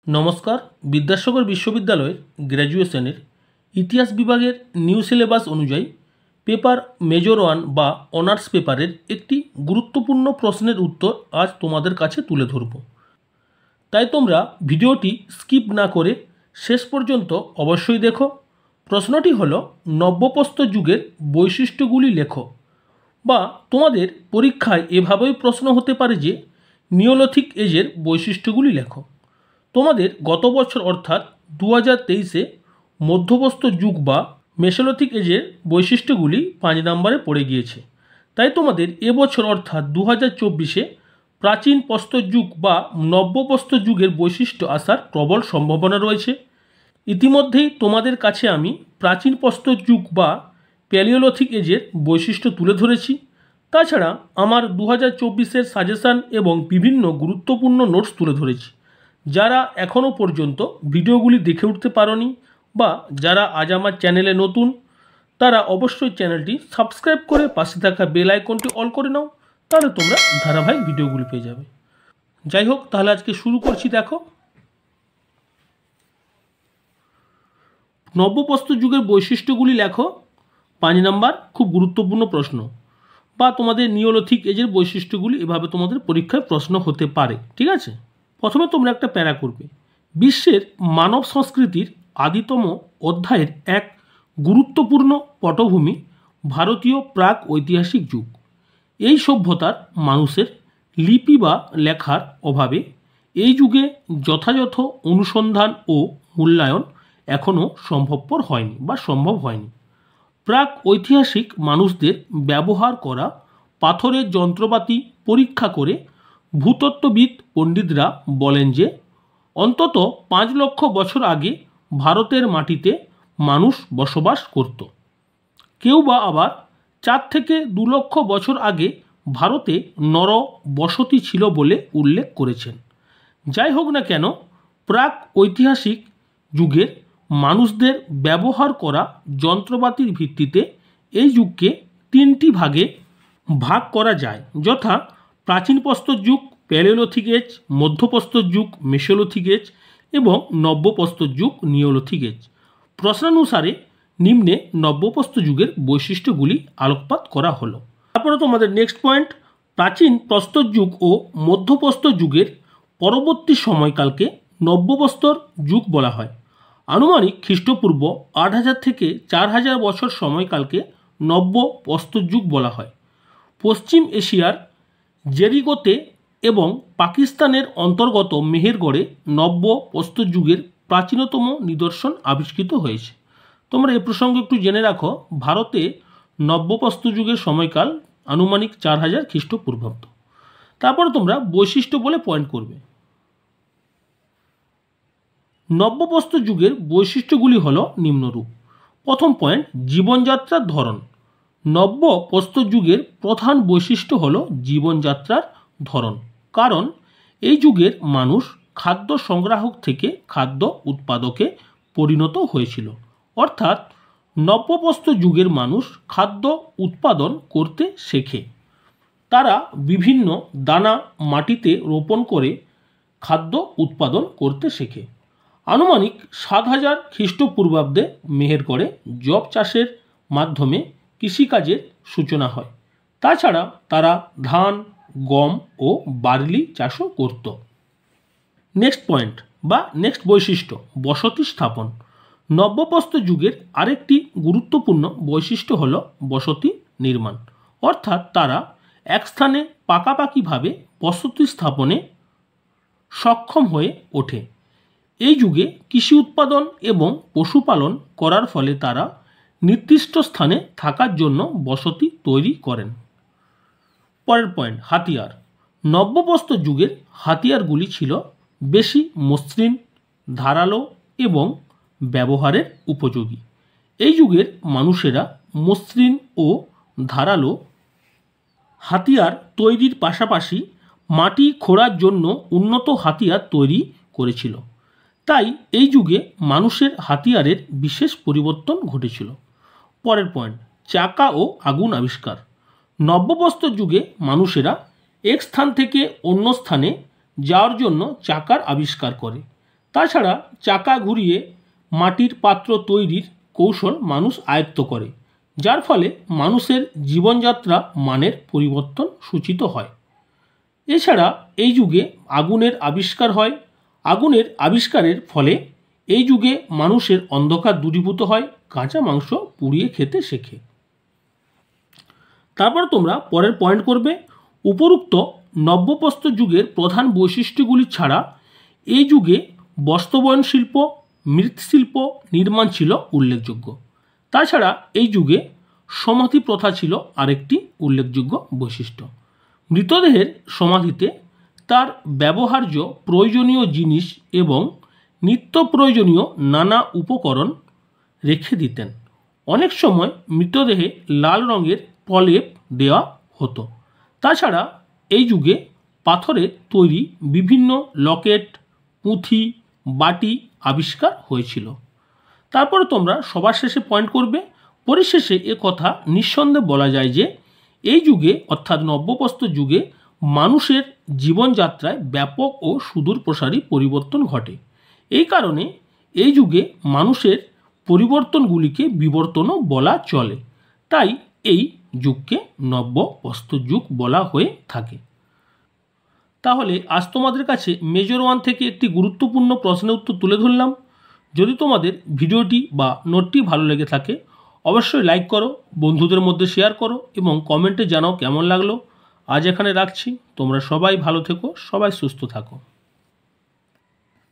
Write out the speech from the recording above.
নমস্কার। বিদ্যাসাগর বিশ্ববিদ্যালয়ের গ্র্যাজুয়েশনের ইতিহাস বিভাগের নিউ সিলেবাস অনুযায়ী পেপার মেজর 1 বা অনার্স পেপারের একটি গুরুত্বপূর্ণ প্রশ্নের উত্তর আজ তোমাদের কাছে তুলে ধরব। তাই তোমরা ভিডিওটি স্কিপ না করে শেষ পর্যন্ত অবশ্যই দেখো। প্রশ্নটি হলো নব্যপ্রস্তর যুগের বৈশিষ্ট্যগুলি লেখো। বা তোমাদের পরীক্ষায় এভাবেই প্রশ্ন হতে পারে যে নিওলিথিক এজের বৈশিষ্ট্যগুলি লেখো। তোমাদের গত বছর অর্থাৎ 2023-এ মধ্যপ্রস্তর যুগ বা মেসোলিথিক এজের বৈশিষ্ট্যগুলি 5 নম্বরে পড়ে গিয়েছে। তাই তোমাদের এবছর অর্থাৎ 2024-এ প্রাচীন প্রস্তর যুগ বা নব্যপ্রস্তর যুগের বৈশিষ্ট্য আসার প্রবল সম্ভাবনা রয়েছে। ইতিমধ্যেই তোমাদের কাছে আমি প্রাচীন প্রস্তর যুগ বা প্যালিওলিথিক এজের বৈশিষ্ট্য তুলে ধরেছি। তাছাড়া আমার 2024-এর সাজেশান এবং বিভিন্ন গুরুত্বপূর্ণ নোটস তুলে ধরেছি। যারা এখনও পর্যন্ত ভিডিওগুলি দেখে উঠতে পারোনি বা যারা আজ আমার চ্যানেলে নতুন, তারা অবশ্যই চ্যানেলটি সাবস্ক্রাইব করে পাশে থাকা বেল আইকনটি অল করে নাও, তাহলে তোমরা ধারাবাহিক ভিডিওগুলি পেয়ে যাবে। যাই হোক, তাহলে আজকে শুরু করছি। দেখো, নব্যপ্রস্তর যুগের বৈশিষ্ট্যগুলি লেখো। 5 নম্বর খুব গুরুত্বপূর্ণ প্রশ্ন। বা তোমাদের নিওলিথিক এজের বৈশিষ্ট্যগুলি এভাবে তোমাদের পরীক্ষায় প্রশ্ন হতে পারে। ঠিক আছে, প্রথমে তোমরা একটা প্যারা করবে। বিশ্বের মানব সংস্কৃতির আদিতম অধ্যায়ের এক গুরুত্বপূর্ণ পটভূমি ভারতীয় প্রাক ঐতিহাসিক যুগ। এই সভ্যতার মানুষের লিপি বা লেখার অভাবে এই যুগে যথাযথ অনুসন্ধান ও মূল্যায়ন এখনও সম্ভবপর হয়নি বা সম্ভব হয়নি। প্রাক ঐতিহাসিক মানুষদের ব্যবহার করা পাথরের যন্ত্রপাতি পরীক্ষা করে ভূতত্ত্ববিদ পণ্ডিতরা বলেন যে অন্তত 5 লক্ষ বছর আগে ভারতের মাটিতে মানুষ বসবাস করত। কেউ বা আবার 4 থেকে 2 লক্ষ বছর আগে ভারতে নর বসতি ছিল বলে উল্লেখ করেছেন। যাই হোক না কেন, প্রাক ঐতিহাসিক যুগের মানুষদের ব্যবহার করা যন্ত্রপাতির ভিত্তিতে এই যুগকে 3টি ভাগে ভাগ করা যায়, যথা প্রাচীন প্রস্তর যুগ, প্যালিওলিথিক এজ, মধ্যপ্রস্তর যুগ, মেসোলিথিক এজ এবং নব্যপ্রস্তর যুগ, নিওলিথিক এজ। প্রশ্নানুসারে নিম্নে নব্যপ্রস্তর যুগের বৈশিষ্ট্যগুলি আলোকপাত করা হলো। তারপরে তোমাদের নেক্সট পয়েন্ট, প্রাচীন প্রস্তর যুগ ও মধ্যপ্রস্তর যুগের পরবর্তী সময়কালকে নব্যপ্রস্তর যুগ বলা হয়। আনুমানিক খ্রিস্টপূর্ব 8000 থেকে 4000 বছর সময়কালকে নব্যপ্রস্তর যুগ বলা হয়। পশ্চিম এশিয়ার জেরিগোতে এবং পাকিস্তানের অন্তর্গত মেহেরগড়ে নব্যপ্রস্তর যুগের প্রাচীনতম নিদর্শন আবিষ্কৃত হয়েছে। তোমরা এ প্রসঙ্গে একটু জেনে রাখো, ভারতে নব্যপ্রস্তর যুগের সময়কাল আনুমানিক 4000 খ্রিস্টপূর্বাব্দ। তারপরে তোমরা বৈশিষ্ট্য বলে পয়েন্ট করবে। নব্যপ্রস্তর যুগের বৈশিষ্ট্যগুলি হল নিম্নরূপ। প্রথম পয়েন্ট, জীবনযাত্রার ধরন। নব্যপ্রস্তর যুগের প্রধান বৈশিষ্ট্য হল জীবনযাত্রার ধরন। কারণ এই যুগের মানুষ খাদ্য সংগ্রাহক থেকে খাদ্য উৎপাদকে পরিণত হয়েছিল। অর্থাৎ নব্যপ্রস্তর যুগের মানুষ খাদ্য উৎপাদন করতে শেখে। তারা বিভিন্ন দানা মাটিতে রোপণ করে খাদ্য উৎপাদন করতে শেখে। আনুমানিক 7000 খ্রিস্টপূর্বাব্দে মেহেরগড়ে জব চাষের মাধ্যমে কৃষিকাজের সূচনা হয়। তাছাড়া তারা ধান, গম ও বার্লি চাষও করত। নেক্সট পয়েন্ট বা নেক্সট বৈশিষ্ট্য, বসতি স্থাপন। নব্যপ্রস্তর যুগের আরেকটি গুরুত্বপূর্ণ বৈশিষ্ট্য হল বসতি নির্মাণ। অর্থাৎ তারা এক স্থানে পাকাপাকিভাবে বসতি স্থাপনে সক্ষম হয়ে ওঠে। এই যুগে কৃষি উৎপাদন এবং পশুপালন করার ফলে তারা নির্দিষ্ট স্থানে থাকার জন্য বসতি তৈরি করেন। পরের পয়েন্ট, হাতিয়ার। নব্যপ্রস্তর যুগের হাতিয়ারগুলি ছিল বেশি মসৃণ, ধারালো এবং ব্যবহারের উপযোগী। এই যুগের মানুষেরা মসৃণ ও ধারালো হাতিয়ার তৈরির পাশাপাশি মাটি খোঁড়ার জন্য উন্নত হাতিয়ার তৈরি করেছিল। তাই এই যুগে মানুষের হাতিয়ারের বিশেষ পরিবর্তন ঘটেছিল। পরের পয়েন্ট, চাকা ও আগুন আবিষ্কার। নব্যপ্রস্তর যুগে মানুষেরা এক স্থান থেকে অন্য স্থানে যাওয়ার জন্য চাকার আবিষ্কার করে। তাছাড়া চাকা ঘুরিয়ে মাটির পাত্র তৈরির কৌশল মানুষ আয়ত্ত করে, যার ফলে মানুষের জীবনযাত্রা মানের পরিবর্তন সূচিত হয়। এছাড়া এই যুগে আগুনের আবিষ্কার হয়। আগুনের আবিষ্কারের ফলে এই যুগে মানুষের অন্ধকার দূরীভূত হয়, কাঁচা মাংস পুড়িয়ে খেতে শেখে। তারপর তোমরা পরের পয়েন্ট করবে, উপরোক্ত নব্যপ্রস্তর যুগের প্রধান বৈশিষ্ট্যগুলি ছাড়া এই যুগে বস্ত্রবয়ন শিল্প, মৃৎশিল্প, নির্মাণ ছিল উল্লেখযোগ্য। তাছাড়া এই যুগে সমাধি প্রথা ছিল আরেকটি উল্লেখযোগ্য বৈশিষ্ট্য। মৃতদেহের সমাধিতে তার ব্যবহার্য প্রয়োজনীয় জিনিস এবং নিত্য প্রয়োজনীয় নানা উপকরণ রেখে দিতেন। অনেক সময় মৃতদেহে লাল রঙের প্রলেপ দেওয়া হতো। তাছাড়া এই যুগে পাথরের তৈরি বিভিন্ন লকেট, পুঁথি, বাটি আবিষ্কার হয়েছিল। তারপরে তোমরা সবার শেষে পয়েন্ট করবে, পরিশেষে এ কথা নিঃসন্দেহে বলা যায় যে এই যুগে অর্থাৎ নব্যপ্রস্তর যুগে মানুষের জীবনযাত্রায় ব্যাপক ও সুদূর প্রসারী পরিবর্তন ঘটে। এই কারণে এই যুগে মানুষের পরিবর্তনগুলিকে বিবর্তনও বলা চলে, তাই এই যুগকে নব্যপ্রস্তর যুগ বলা হয়ে থাকে। তাহলে আজ তোমাদের কাছে মেজর 1 থেকে একটি গুরুত্বপূর্ণ প্রশ্নের উত্তর তুলে ধরলাম। যদি তোমাদের ভিডিওটি বা নোটটি ভালো লেগে থাকে অবশ্যই লাইক করো, বন্ধুদের মধ্যে শেয়ার করো এবং কমেন্টে জানাও কেমন লাগলো। আজ এখানে রাখছি। তোমরা সবাই ভালো থেকো, সবাই সুস্থ থাকো।